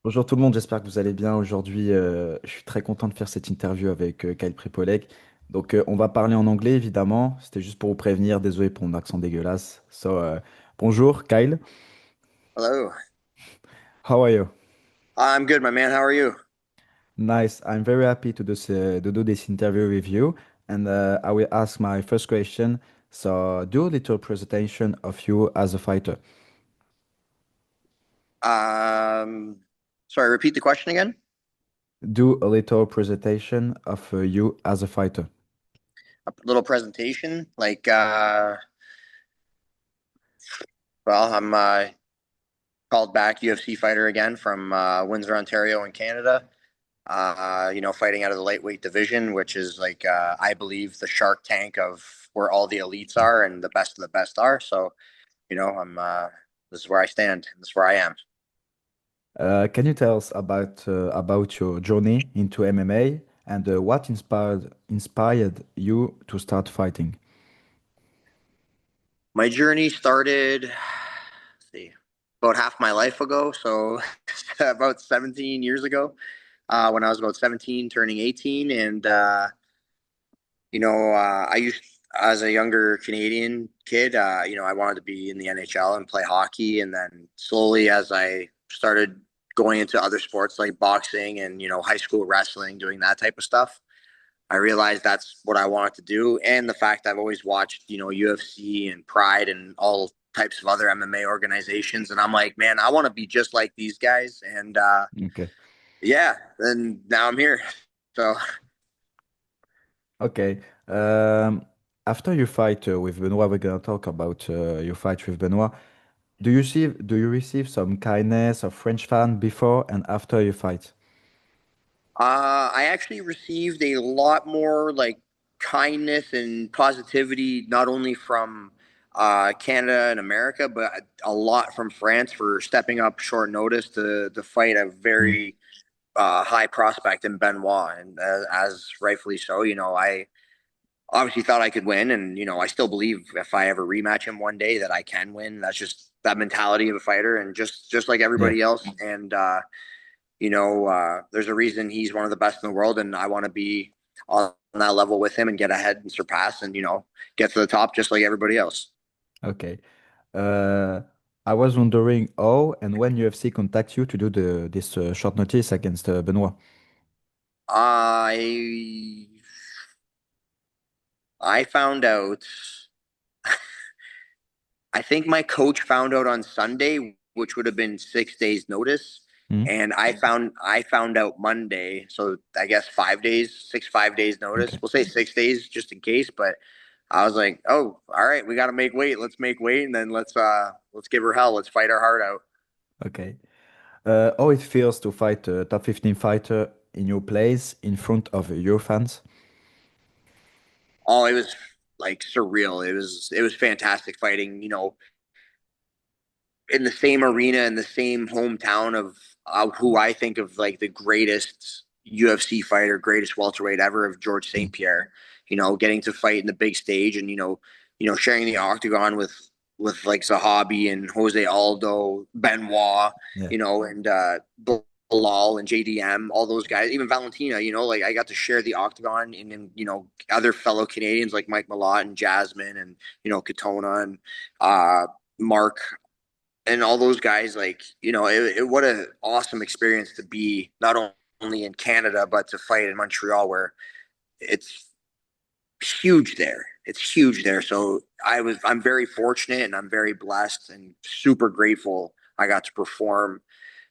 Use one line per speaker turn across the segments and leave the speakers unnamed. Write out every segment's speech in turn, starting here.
Bonjour tout le monde, j'espère que vous allez bien. Aujourd'hui, je suis très content de faire cette interview avec Kyle Prepolec. Donc, on va parler en anglais, évidemment. C'était juste pour vous prévenir. Désolé pour mon accent dégueulasse. Bonjour, Kyle.
Hello.
How are you?
I'm good, my man. How are you?
Nice. I'm very happy to do this interview with you. And I will ask my first question. So, do a little presentation of you as a fighter.
Um, Sorry, repeat the question again.
Do a little presentation of you as a fighter.
A little presentation. I'm called back UFC fighter again from Windsor, Ontario in Canada. Fighting out of the lightweight division, which is I believe the shark tank of where all the elites are and the best of the best are. So, I'm this is where I stand. This is where I am.
Can you tell us about your journey into MMA and what inspired you to start fighting?
My journey started, see, about half my life ago. So about 17 years ago, when I was about 17, turning 18. I used, as a younger Canadian kid, I wanted to be in the NHL and play hockey. And then slowly, as I started going into other sports like boxing and, high school wrestling, doing that type of stuff, I realized that's what I wanted to do. And the fact I've always watched, UFC and Pride and all types of other MMA organizations. And I'm like, man, I want to be just like these guys.
Okay.
Yeah, and now I'm here. So
Okay. Um, After you fight with Benoit, we're gonna talk about your fight with Benoit. Do you receive some kindness of French fan before and after your fight?
I actually received a lot more like kindness and positivity, not only from Canada and America, but a lot from France for stepping up short notice to fight a
Mm.
very high prospect in Benoit, and as rightfully so. I obviously thought I could win, and I still believe if I ever rematch him one day that I can win. That's just that mentality of a fighter, and just like
Yeah.
everybody else. There's a reason he's one of the best in the world, and I want to be on that level with him and get ahead and surpass, and get to the top just like everybody else.
Okay. Uh, I was wondering how and when UFC contacts you to do this short notice against Benoit.
I I found out. I think my coach found out on Sunday, which would have been 6 days notice.
Mm.
And I found out Monday. So I guess 5 days, 5 days
Okay.
notice. We'll say 6 days just in case. But I was like, oh, all right, we gotta make weight. Let's make weight and then let's give her hell. Let's fight our heart out.
Okay. How it feels to fight a top 15 fighter in your place in front of your fans?
Oh, it was like surreal. It was fantastic fighting, in the same arena in the same hometown of who I think of like the greatest UFC fighter, greatest welterweight ever of George
Mm.
St. Pierre. Getting to fight in the big stage and sharing the octagon with like Zahabi and Jose Aldo, Benoit,
Yeah.
and Bilal and JDM, all those guys, even Valentina. Like I got to share the octagon and other fellow Canadians like Mike Malott and Jasmine and Katona and Mark and all those guys, like what an awesome experience to be not only in Canada but to fight in Montreal, where it's huge there. It's huge there. So I'm very fortunate and I'm very blessed and super grateful I got to perform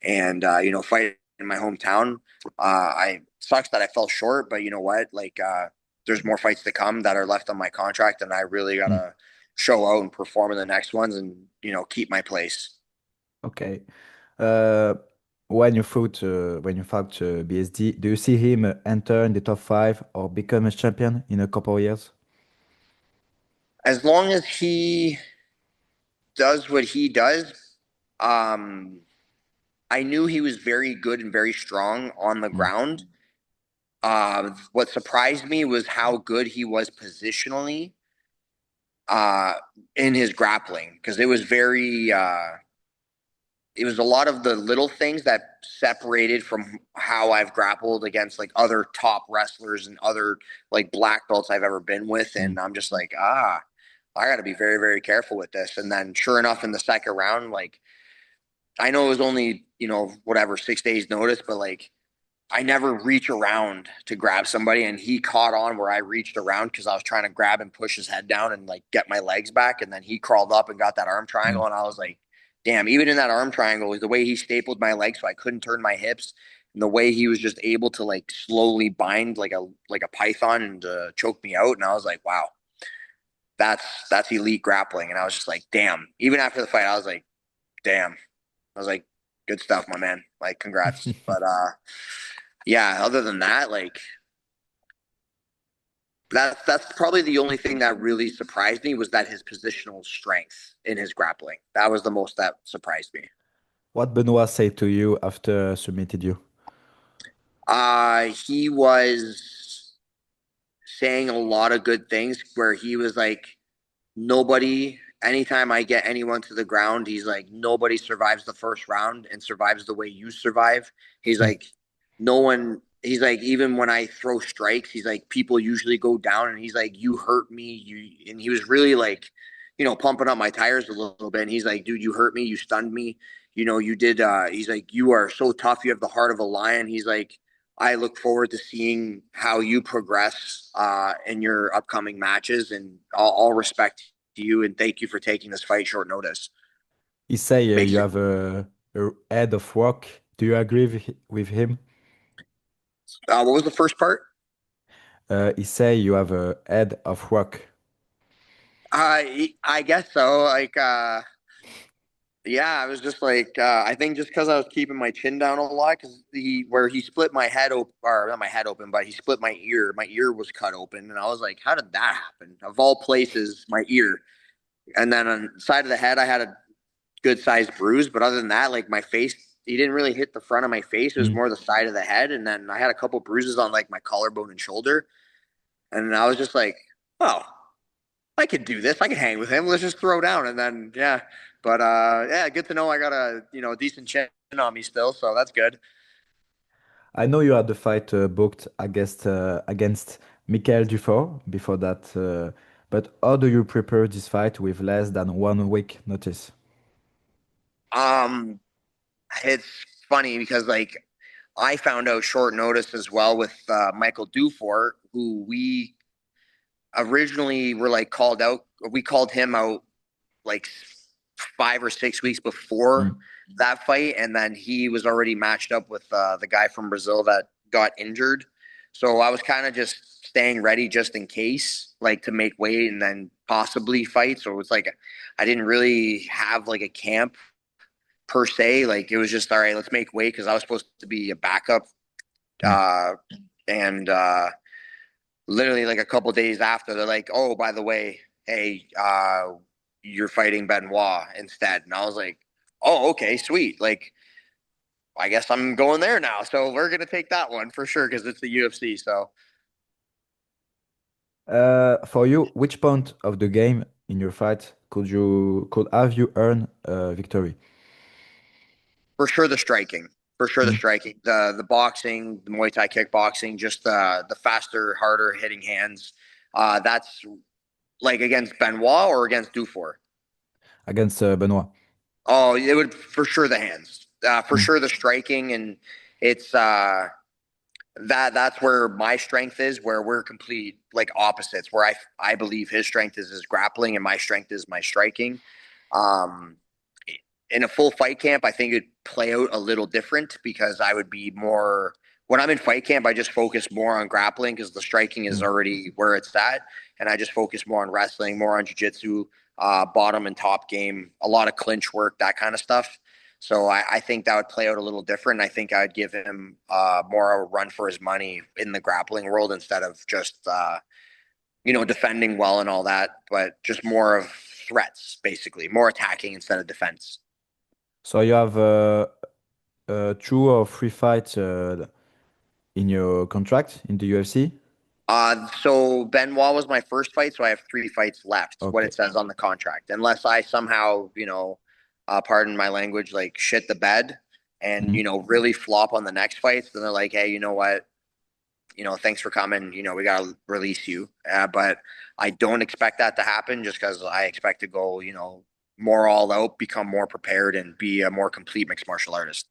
and fight in my hometown. I sucks that I fell short, but you know what? There's more fights to come that are left on my contract, and I really
Mm.
gotta show out and perform in the next ones, and keep my place.
Okay. Uh, when you fought BSD, do you see him enter in the top five or become a champion in a couple of years?
As long as he does what he does, um, I knew he was very good and very strong on the
Mm.
ground. What surprised me was how good he was positionally uh, in his grappling because it was a lot of the little things that separated from how I've grappled against like other top wrestlers and other like black belts I've ever been with.
Mm.
And I'm just like, I got to be very, very careful with this. And then sure enough, in the second round, like I know it was only, whatever, 6 days notice, but like I never reach around to grab somebody, and he caught on where I reached around because I was trying to grab and push his head down and like get my legs back, and then he crawled up and got that arm
Mm.
triangle, and I was like, damn! Even in that arm triangle, the way he stapled my legs so I couldn't turn my hips, and the way he was just able to like slowly bind like a python and choke me out, and I was like, wow, that's elite grappling, and I was just like, damn! Even after the fight, I was like, damn! I was like, good stuff, my man. Like, congrats. But yeah, other than that, like that's probably the only thing that really surprised me was that his positional strength in his grappling. That was the most that surprised me.
What Benoit said to you after submitted you?
He was saying a lot of good things where he was like, nobody, anytime I get anyone to the ground, he's like, nobody survives the first round and survives the way you survive. He's
Mm.
like, no one, he's like, even when I throw strikes, he's like, people usually go down, and he's like, you hurt me. And he was really like, pumping up my tires a little bit. And he's like, dude, you hurt me. You stunned me. You did, he's like, you are so tough. You have the heart of a lion. He's like, I look forward to seeing how you progress in your upcoming matches, and all respect to you, and thank you for taking this fight short notice.
He say
Makes
you
it.
have a head of work. Do you agree with him?
What was the first part?
He say you have a head of work.
I guess so. Like, yeah, I was just like, I think just because I was keeping my chin down a lot, because where he split my head open, or not my head open, but he split my ear. My ear was cut open, and I was like, how did that happen? Of all places, my ear. And then on the side of the head, I had a good sized bruise, but other than that, like my face, he didn't really hit the front of my face. It was
Mm.
more the side of the head, and then I had a couple bruises on like my collarbone and shoulder. And I was just like, oh, I could do this. I could hang with him. Let's just throw down. And then, yeah. But yeah, good to know I got a, decent chin on me still. So that's good.
I know you had the fight booked against Michael Dufour before that, but how do you prepare this fight with less than 1 week notice?
Um, it's funny because like I found out short notice as well with Michael Dufour, who we originally were like called out. We called him out like 5 or 6 weeks before
Mm.
that fight, and then he was already matched up with the guy from Brazil that got injured. So I was kind of just staying ready just in case, like to make weight and then possibly fight. So it was like I didn't really have like a camp per se. Like it was just all right. Let's make weight because I was supposed to be a backup,
Mm.
uh, and literally like a couple days after, they're like, "Oh, by the way, hey, you're fighting Benoit instead." And I was like, "Oh, okay, sweet. Like, I guess I'm going there now. So we're gonna take that one for sure because it's the UFC. So
For you, which point of the game in your fight could have you earn a victory?
for sure the striking, for sure the
Mm.
striking, the boxing, the Muay Thai kickboxing, just the faster, harder hitting hands. That's like against Benoit or against Dufour.
Against Benoit.
Oh, it would for sure the hands, for
Mm.
sure the striking, and it's that's where my strength is, where we're complete like opposites, where I believe his strength is his grappling and my strength is my striking. um in a full fight camp, I think it'd play out a little different because I would be more when I'm in fight camp, I just focus more on grappling because the striking is
Mm.
already where it's at, and I just focus more on wrestling, more on jiu-jitsu, bottom and top game, a lot of clinch work, that kind of stuff. So I think that would play out a little different. I think I'd give him more of a run for his money in the grappling world instead of just defending well and all that, but just more of threats, basically, more attacking instead of defense.
So you have 2 or 3 fights in your contract in the UFC?
So Benoit was my first fight, so I have 3 fights left. What
Okay.
it says on the contract, unless I somehow, pardon my language, like shit the bed and,
Mhm.
really flop on the next fights, then they're like, hey, you know what? Thanks for coming. We got to release you. But I don't expect that to happen just because I expect to go, more all out, become more prepared, and be a more complete mixed martial artist.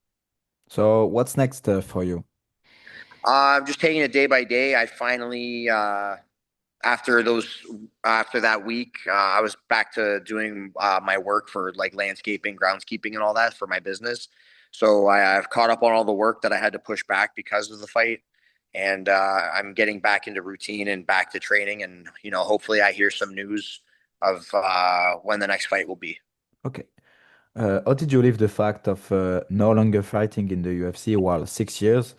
So what's next for you?
I'm just taking it day by day. I finally, after those, after that week, I was back to doing my work for like landscaping, groundskeeping, and all that for my business. So I've caught up on all the work that I had to push back because of the fight, and I'm getting back into routine and back to training. And hopefully, I hear some news of when the next fight will be.
Okay. How did you live the fact of no longer fighting in the UFC while 6 years?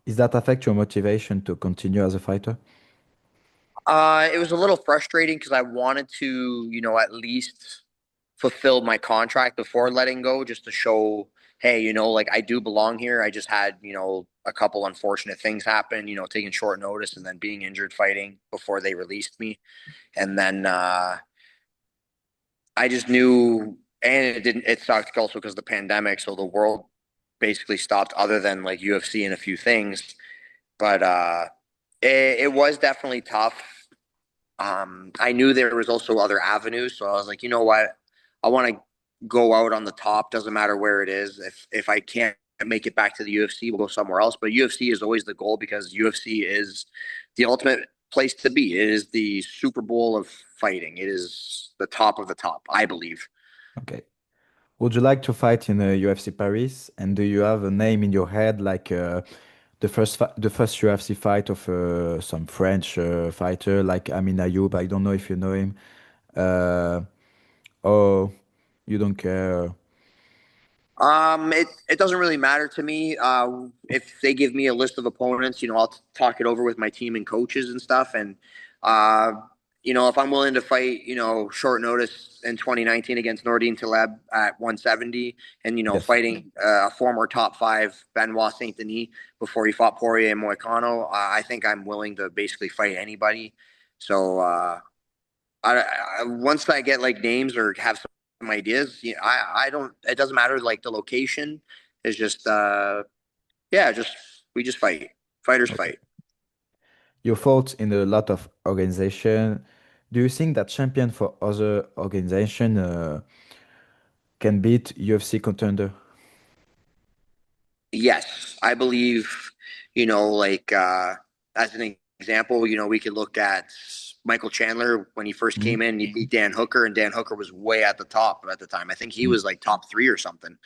Is that affect your motivation to continue as a fighter?
It was a little frustrating because I wanted to, at least fulfill my contract before letting go, just to show, hey, like I do belong here. I just had, a couple unfortunate things happen, taking short notice and then being injured fighting before they released me. And then I just knew, and it sucked also because of the pandemic. So the world basically stopped other than like UFC and a few things. But it was definitely tough. I knew there was also other avenues, so I was like, you know what, I want to go out on the top. Doesn't matter where it is. If I can't make it back to the UFC, we'll go somewhere else. But UFC is always the goal because UFC is the ultimate place to be. It is the Super Bowl of fighting. It is the top of the top, I believe.
Okay. Would you like to fight in UFC Paris? And do you have a name in your head, like the first UFC fight of some French fighter, like Amin Ayoub? I don't know if you know him. Uh, oh, you don't care.
It doesn't really matter to me. If they give me a list of opponents, I'll talk it over with my team and coaches and stuff. And uh, if I'm willing to fight, short notice in 2019 against Nordine Taleb at 170, and
Yes.
fighting a former top five Benoit Saint-Denis before he fought Poirier and Moicano, I think I'm willing to basically fight anybody. So once I get like names or have some ideas, I don't. It doesn't matter like the location. It's just yeah, just we just fight. Fighters
Okay.
fight.
You fought in a lot of organization. Do you think that champion for other organization can beat UFC contender?
Yes, I believe, like as an example, we could look at Michael Chandler when he first
Mhm.
came in. He beat Dan Hooker, and Dan Hooker was way at the top at the time. I think he
Mm.
was like top three or something,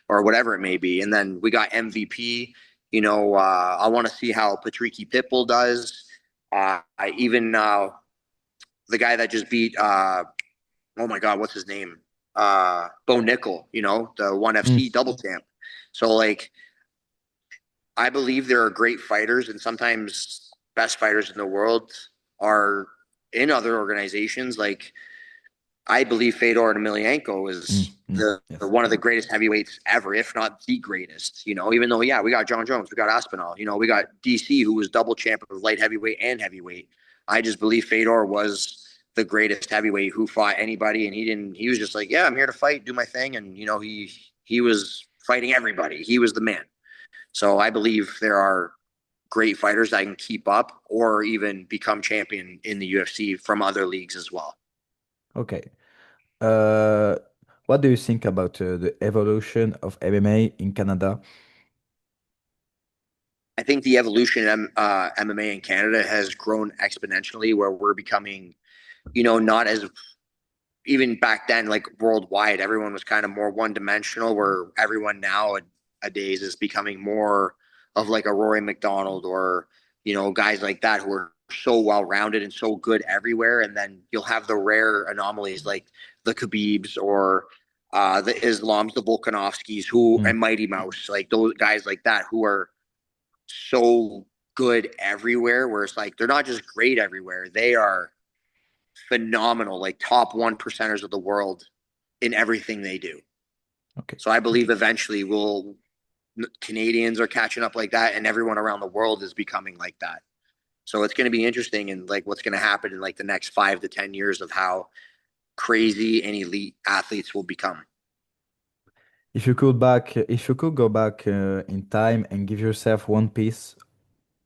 or whatever it may be. And then we got MVP. I want to see how Patricky Pitbull does. I even the guy that just beat oh my God, what's his name? Bo Nickel, the one
Mm.
FC double champ. So like I believe there are great fighters, and sometimes best fighters in the world are in other organizations. Like I believe Fedor Emelianenko
Mm.
is
Mm.
the
Yes.
one of the greatest heavyweights ever, if not the greatest. Even though we got John Jones, we got Aspinall, we got DC who was double champ of light heavyweight and heavyweight. I just believe Fedor was the greatest heavyweight who fought anybody, and he didn't. He was just like, yeah, I'm here to fight, do my thing, and he was fighting everybody. He was the man. So I believe there are great fighters that can keep up or even become champion in the UFC from other leagues as well.
Okay. Uh, what do you think about the evolution of MMA in Canada?
I think the evolution of MMA in Canada has grown exponentially where we're becoming, not as even back then, like worldwide, everyone was kind of more one dimensional, where everyone nowadays is becoming more of like a Rory McDonald or, guys like that who are so well rounded and so good everywhere. And then you'll have the rare anomalies like the Khabibs or the Islams, the Volkanovskis, who
Mm.
and Mighty Mouse, like those guys like that who are so good everywhere, where it's like they're not just great everywhere, they are phenomenal, like top one percenters of the world in everything they do.
Okay.
So I believe eventually Canadians are catching up like that, and everyone around the world is becoming like that. So it's going to be interesting, and like what's going to happen in like the next 5 to 10 years of how crazy and elite athletes will become.
If you could go back in time and give yourself one piece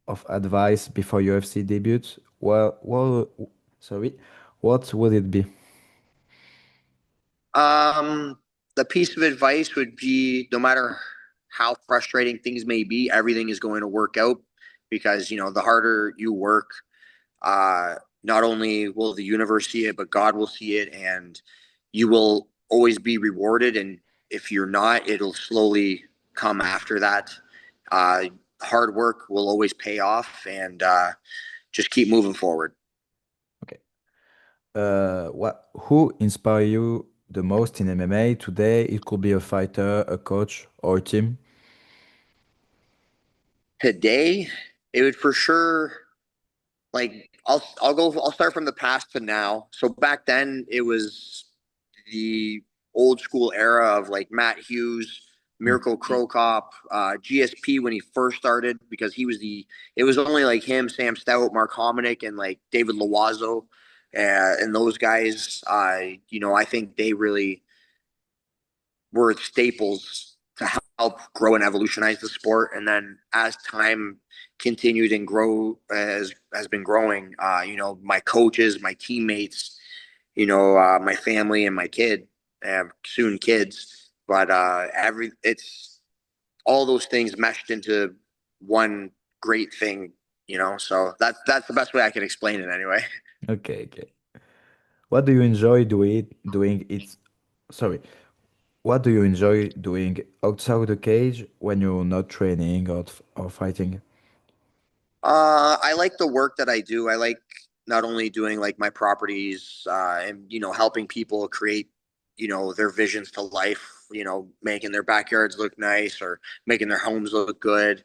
of advice before UFC debut, sorry, what would it be?
Um, the piece of advice would be no matter how frustrating things may be, everything is going to work out because, the harder you work, uh, not only will the universe see it, but God will see it, and you will always be rewarded. And if you're not, it'll slowly come after that. Uh, Hard work will always pay off, and just keep moving forward.
Okay. Who inspire you the most in MMA today? It could be a fighter, a coach, or a team.
Today, it would for sure like I'll start from the past to now. So back then it was the old school era of like Matt Hughes,
Mm.
Mirko Krokop, GSP when he first started because he was the it was only like him, Sam Stout, Mark Hominick, and like David Loazo, and those guys. I think they really were staples to help grow and evolutionize the sport. And then as time continued and grow has been growing, my coaches, my teammates, my family and my kid, soon kids, but every it's all those things meshed into one great thing. So that's the best way I can explain it anyway.
Okay, okay. What do you enjoy doing it? Sorry. What do you enjoy doing outside the cage when you're not training or fighting?
I like the work that I do. I like not only doing like my properties and helping people create their visions to life. Making their backyards look nice or making their homes look good.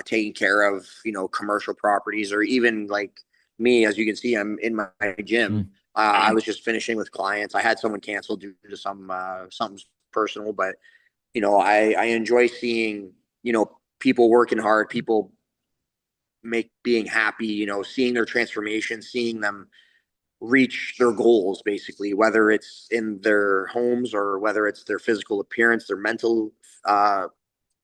Taking care of commercial properties or even like me, as you can see, I'm in my gym.
Mm.
I was just finishing with clients. I had someone cancel due to something personal, but I enjoy seeing people working hard, people make being happy, seeing their transformation, seeing them reach their goals, basically, whether it's in their homes or whether it's their physical appearance, their mental, uh,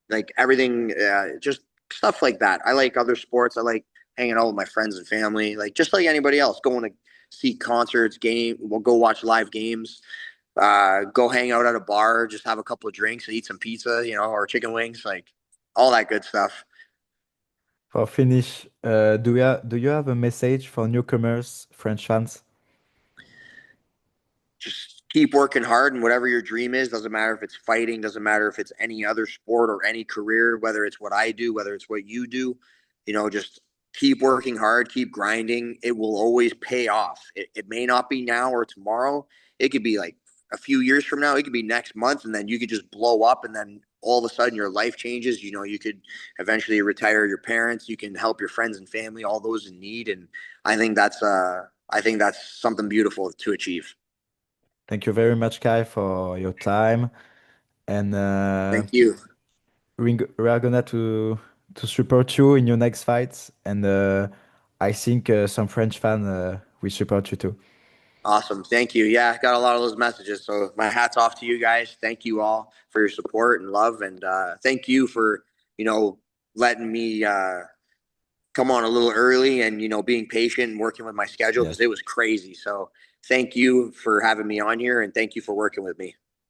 like everything, just stuff like that. I like other sports. I like hanging out with my friends and family, like just like anybody else, going to see concerts, we'll go watch live games, go hang out at a bar, just have a couple of drinks, eat some pizza, or chicken wings, like all that good stuff.
For finish, do you have a message for newcomers, French fans?
Just keep working hard and whatever your dream is, doesn't matter if it's fighting, doesn't matter if it's any other sport or any career, whether it's what I do, whether it's what you do, just keep working hard, keep grinding. It will always pay off. It may not be now or tomorrow. It could be like a few years from now. It could be next month, and then you could just blow up, and then all of a sudden your life changes. You could eventually retire your parents. You can help your friends and family, all those in need. And I think that's something beautiful to achieve.
Thank you very much, Kai, for your time. And
Thank you.
we are gonna to support you in your next fights. And I think some French fan will support you too.
Awesome. Thank you. Yeah, I got a lot of those messages. So my hat's off to you guys. Thank you all for your support and love. And thank you for, letting me come on a little early and, being patient and working with my schedule because
Yes.
it was crazy. So thank you for having me on here and thank you for working with me.